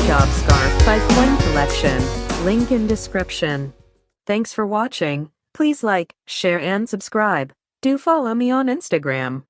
Hijab scarf by Flame Collection. Link in description. Thanks for watching. Please like, share and subscribe. Do follow me on Instagram.